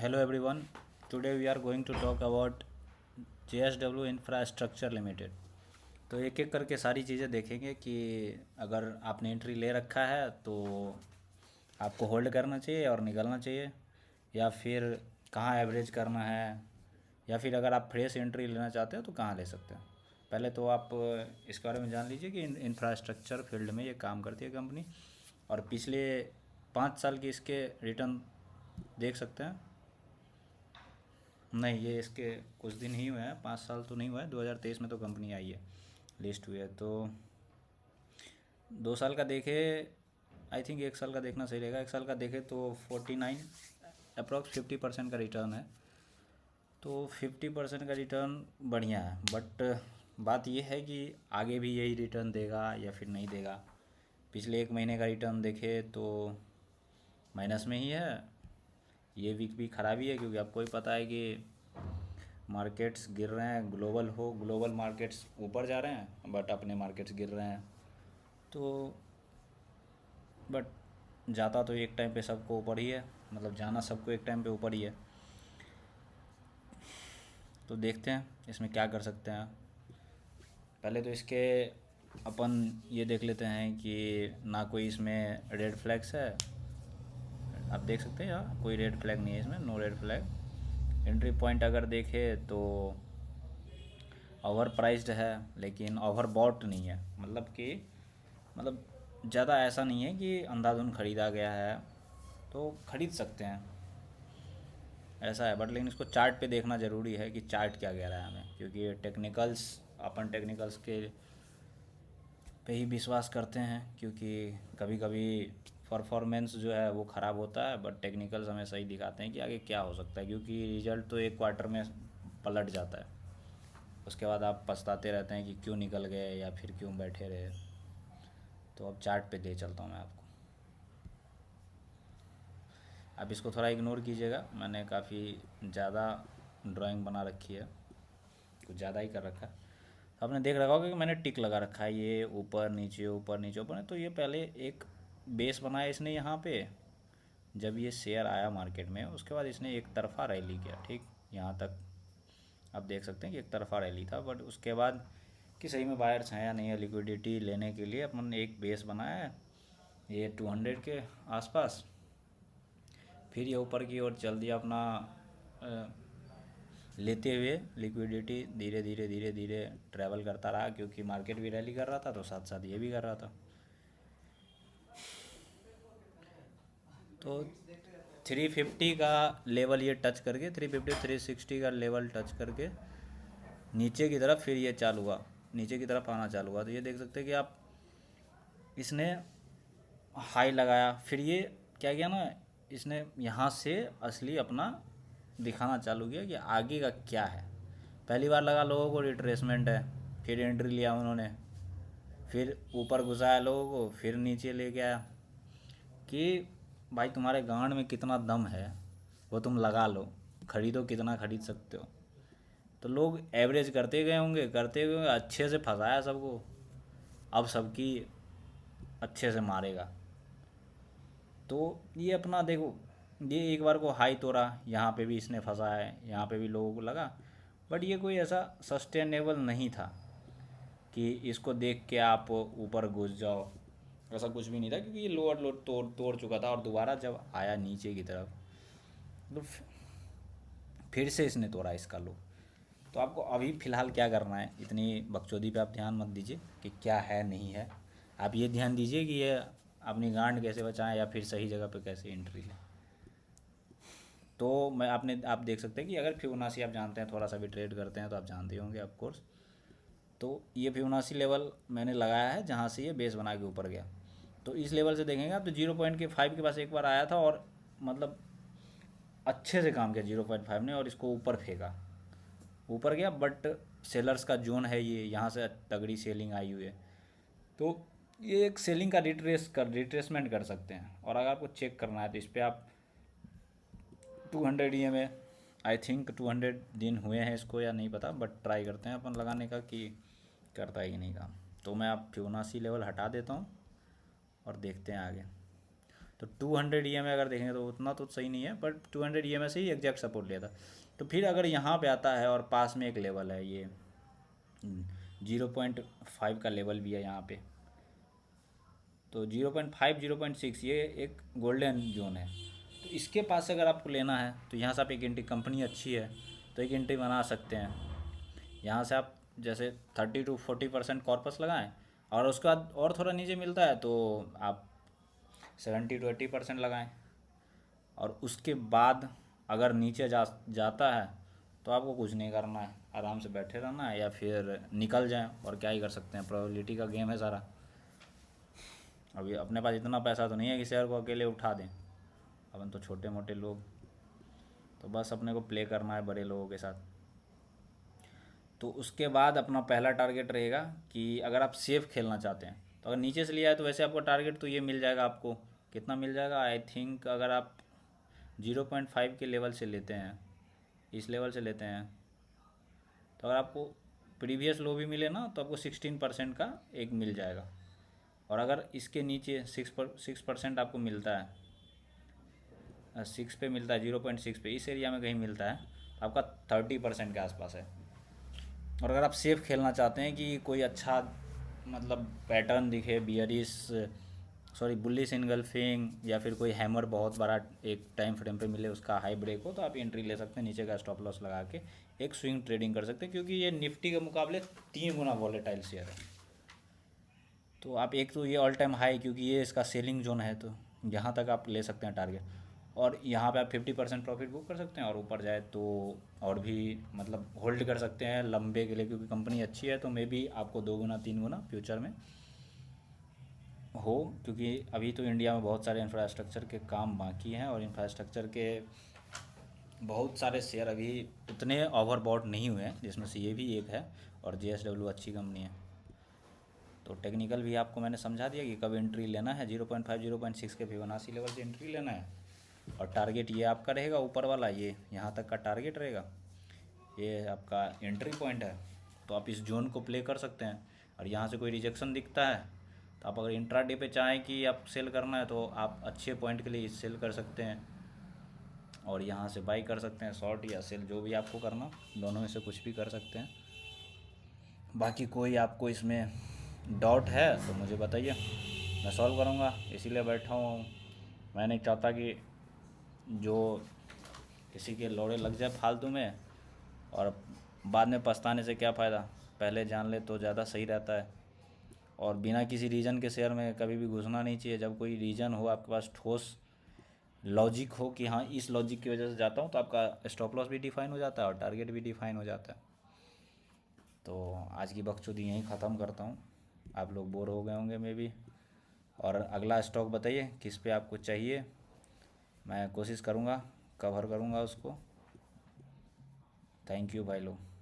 Hello everyone. Today we are going to talk about JSW Infrastructure Limited. तो एक एक करके सारी चीज़ें देखेंगे कि अगर आपने एंट्री ले रखा है तो आपको होल्ड करना चाहिए और निकलना चाहिए, या फिर कहाँ एवरेज करना है, या फिर अगर आप फ्रेश एंट्री लेना चाहते हो तो कहाँ ले सकते हो। पहले तो आप इसके बारे में जान लीजिए कि इंफ्रास्ट्रक्चर फील्ड में ये काम करती है कंपनी, और पिछले 5 साल की इसके रिटर्न देख सकते हैं। नहीं, ये इसके कुछ दिन ही हुए हैं, 5 साल तो नहीं हुआ है। 2023 में तो कंपनी आई है, लिस्ट हुई है। तो 2 साल का देखे, आई थिंक 1 साल का देखना सही रहेगा। 1 साल का देखे तो 49 अप्रॉक्स 50% का रिटर्न है। तो 50% का रिटर्न बढ़िया है, बट बात यह है कि आगे भी यही रिटर्न देगा या फिर नहीं देगा। पिछले 1 महीने का रिटर्न देखे तो माइनस में ही है। ये वीक भी ख़राब ही है, क्योंकि आपको ही पता है कि मार्केट्स गिर रहे हैं। ग्लोबल मार्केट्स ऊपर जा रहे हैं, बट अपने मार्केट्स गिर रहे हैं। तो बट जाता तो एक टाइम पे सबको ऊपर ही है, मतलब जाना सबको एक टाइम पे ऊपर ही है। तो देखते हैं इसमें क्या कर सकते हैं। पहले तो इसके अपन ये देख लेते हैं कि ना कोई इसमें रेड फ्लैग्स है। आप देख सकते हैं यहाँ कोई रेड फ्लैग नहीं है, इसमें no red flag. Entry point अगर देखे तो ओवर प्राइस्ड है, लेकिन ओवर बॉट नहीं है। मतलब ज़्यादा ऐसा नहीं है कि अंधाधुंध ख़रीदा गया है, तो ख़रीद सकते हैं, ऐसा है। बट लेकिन इसको चार्ट पे देखना ज़रूरी है कि चार्ट क्या कह रहा है हमें, क्योंकि टेक्निकल्स, अपन टेक्निकल्स के पे ही विश्वास करते हैं, क्योंकि कभी कभी परफॉर्मेंस जो है वो ख़राब होता है, बट टेक्निकल्स हमें सही दिखाते हैं कि आगे क्या हो सकता है। क्योंकि रिजल्ट तो एक क्वार्टर में पलट जाता है, उसके बाद आप पछताते रहते हैं कि क्यों निकल गए या फिर क्यों बैठे रहे। तो अब चार्ट पे ले चलता हूँ मैं आपको। आप इसको थोड़ा इग्नोर कीजिएगा, मैंने काफ़ी ज़्यादा ड्राइंग बना रखी है, कुछ ज़्यादा ही कर रखा है। तो आपने देख रखा होगा कि मैंने टिक लगा रखा है, ये ऊपर नीचे ऊपर नीचे ऊपर। तो ये पहले एक बेस बनाया इसने यहाँ पे, जब ये शेयर आया मार्केट में, उसके बाद इसने एक तरफा रैली किया, ठीक यहाँ तक आप देख सकते हैं कि एक तरफा रैली था। बट उसके बाद कि सही में बायर्स हैं या नहीं है लिक्विडिटी लेने के लिए, अपन ने एक बेस बनाया है ये 200 के आसपास। फिर ये ऊपर की ओर चल दिया अपना लेते हुए लिक्विडिटी, धीरे धीरे धीरे धीरे ट्रैवल करता रहा, क्योंकि मार्केट भी रैली कर रहा था तो साथ साथ ये भी कर रहा था। तो 350 का लेवल ये टच करके, 350 360 का लेवल टच करके नीचे की तरफ फिर ये चालू हुआ, नीचे की तरफ आना चालू हुआ। तो ये देख सकते हैं कि आप, इसने हाई लगाया, फिर ये क्या किया ना, इसने यहाँ से असली अपना दिखाना चालू किया कि आगे का क्या है। पहली बार लगा लोगों को रिट्रेसमेंट है, फिर एंट्री लिया उन्होंने, फिर ऊपर घुसाया लोगों को, फिर नीचे लेके आया कि भाई तुम्हारे गांड में कितना दम है वो तुम लगा लो, खरीदो कितना खरीद सकते हो। तो लोग एवरेज करते गए होंगे, करते गए, अच्छे से फंसाया सबको। अब सबकी अच्छे से मारेगा। तो ये अपना देखो, ये एक बार को हाई तोड़ा, यहाँ पे भी इसने फंसा है, यहाँ पे भी लोगों को लगा। बट ये कोई ऐसा सस्टेनेबल नहीं था कि इसको देख के आप ऊपर घुस जाओ, ऐसा कुछ भी नहीं था। क्योंकि ये लोअर लो तोड़ तोड़ चुका था, और दोबारा जब आया नीचे की तरफ तो फिर से इसने तोड़ा इसका लो। तो आपको अभी फ़िलहाल क्या करना है, इतनी बकचोदी पे आप ध्यान मत दीजिए कि क्या है नहीं है। आप ये ध्यान दीजिए कि ये अपनी गांड कैसे बचाएं, या फिर सही जगह पे कैसे एंट्री लें। तो आप देख सकते हैं कि अगर फिबोनाची आप जानते हैं, थोड़ा सा भी ट्रेड करते हैं तो आप जानते होंगे ऑफ कोर्स। तो ये फिबोनाची लेवल मैंने लगाया है जहाँ से ये बेस बना के ऊपर गया। तो इस लेवल से देखेंगे आप तो 0.5 के पास एक बार आया था, और मतलब अच्छे से काम किया 0.5 ने, और इसको ऊपर फेंका, ऊपर गया। बट सेलर्स का जोन है ये, यहाँ से तगड़ी सेलिंग आई हुई है। तो ये एक सेलिंग का रिट्रेसमेंट कर सकते हैं। और अगर आपको चेक करना है तो इस पर आप 200 EMA, आई थिंक 200 दिन हुए हैं इसको या नहीं पता, बट ट्राई करते हैं अपन लगाने का कि करता है कि नहीं काम। तो मैं आप फिबोनाची लेवल हटा देता हूँ और देखते हैं आगे। तो 200 EMA अगर देखेंगे तो उतना तो सही नहीं है, बट 200 EMA से ही एग्जैक्ट सपोर्ट लिया था। तो फिर अगर यहाँ पे आता है और पास में एक लेवल है, ये 0.5 का लेवल भी है यहाँ पे, तो 0.5 0.6 ये एक गोल्डन जोन है। तो इसके पास से अगर आपको लेना है तो यहाँ से आप एक एंट्री, कंपनी अच्छी है तो एक एंट्री बना सकते हैं। यहाँ से आप जैसे 30 to 40% कॉर्पस लगाएं, और उसके बाद और थोड़ा नीचे मिलता है तो आप 70 to 80% लगाएं। और उसके बाद अगर नीचे जाता है तो आपको कुछ नहीं करना है, आराम से बैठे रहना है या फिर निकल जाएं, और क्या ही कर सकते हैं, प्रोबेबिलिटी का गेम है सारा। अभी अपने पास इतना पैसा तो नहीं है कि शेयर को अकेले उठा दें, अपन तो छोटे मोटे लोग, तो बस अपने को प्ले करना है बड़े लोगों के साथ। तो उसके बाद अपना पहला टारगेट रहेगा कि अगर आप सेफ खेलना चाहते हैं तो अगर नीचे से लिया है तो वैसे आपका टारगेट तो ये मिल जाएगा आपको, कितना मिल जाएगा, आई थिंक अगर आप 0.5 के लेवल से लेते हैं, इस लेवल से लेते हैं, तो अगर आपको प्रीवियस लो भी मिले ना तो आपको 16% का एक मिल जाएगा। और अगर इसके नीचे 6% आपको मिलता है, 6 पे मिलता है, 0.6 पे इस एरिया में कहीं मिलता है, तो आपका 30% के आसपास है। और अगर आप सेफ खेलना चाहते हैं कि कोई अच्छा मतलब पैटर्न दिखे, बियरिश सॉरी बुलिश इनगल्फिंग, या फिर कोई हैमर बहुत बड़ा एक टाइम फ्रेम पे मिले, उसका हाई ब्रेक हो, तो आप एंट्री ले सकते हैं, नीचे का स्टॉप लॉस लगा के एक स्विंग ट्रेडिंग कर सकते हैं, क्योंकि ये निफ्टी के मुकाबले 3 गुना वॉलेटाइल शेयर है। तो आप एक तो ये ऑल टाइम हाई, क्योंकि ये इसका सेलिंग जोन है, तो यहाँ तक आप ले सकते हैं टारगेट, और यहाँ पे आप 50% प्रॉफिट बुक कर सकते हैं, और ऊपर जाए तो और भी मतलब होल्ड कर सकते हैं लंबे के लिए, क्योंकि कंपनी अच्छी है तो मे बी आपको 2 गुना 3 गुना फ्यूचर में हो, क्योंकि अभी तो इंडिया में बहुत सारे इंफ्रास्ट्रक्चर के काम बाकी हैं, और इंफ्रास्ट्रक्चर के बहुत सारे शेयर अभी उतने ओवरबॉट नहीं हुए हैं, जिसमें से ये भी एक है, और JSW अच्छी कंपनी है। तो टेक्निकल भी आपको मैंने समझा दिया कि कब एंट्री लेना है, 0.5 0.6 के फिबोनाची लेवल से एंट्री लेना है, और टारगेट ये आपका रहेगा ऊपर वाला, ये यहाँ तक का टारगेट रहेगा, ये आपका एंट्री पॉइंट है। तो आप इस जोन को प्ले कर सकते हैं, और यहाँ से कोई रिजेक्शन दिखता है तो आप अगर इंट्राडे पे चाहें कि आप सेल करना है तो आप अच्छे पॉइंट के लिए सेल कर सकते हैं, और यहाँ से बाई कर सकते हैं, शॉर्ट या सेल जो भी आपको करना, दोनों में से कुछ भी कर सकते हैं। बाकी कोई आपको इसमें डाउट है तो मुझे बताइए, मैं सॉल्व करूँगा, इसीलिए बैठा हूँ। मैं नहीं चाहता कि जो किसी के लौड़े लग जाए फालतू में, और बाद में पछताने से क्या फ़ायदा, पहले जान ले तो ज़्यादा सही रहता है। और बिना किसी रीज़न के शेयर में कभी भी घुसना नहीं चाहिए। जब कोई रीज़न हो आपके पास, ठोस लॉजिक हो कि हाँ इस लॉजिक की वजह से जाता हूँ, तो आपका स्टॉप लॉस भी डिफाइन हो जाता है और टारगेट भी डिफाइन हो जाता है। तो आज की बकचोदी यहीं ख़त्म करता हूँ, आप लोग बोर हो गए होंगे मे बी। और अगला स्टॉक बताइए किस पे आपको चाहिए, मैं कोशिश करूँगा कवर करूँगा उसको। थैंक यू भाई लोग।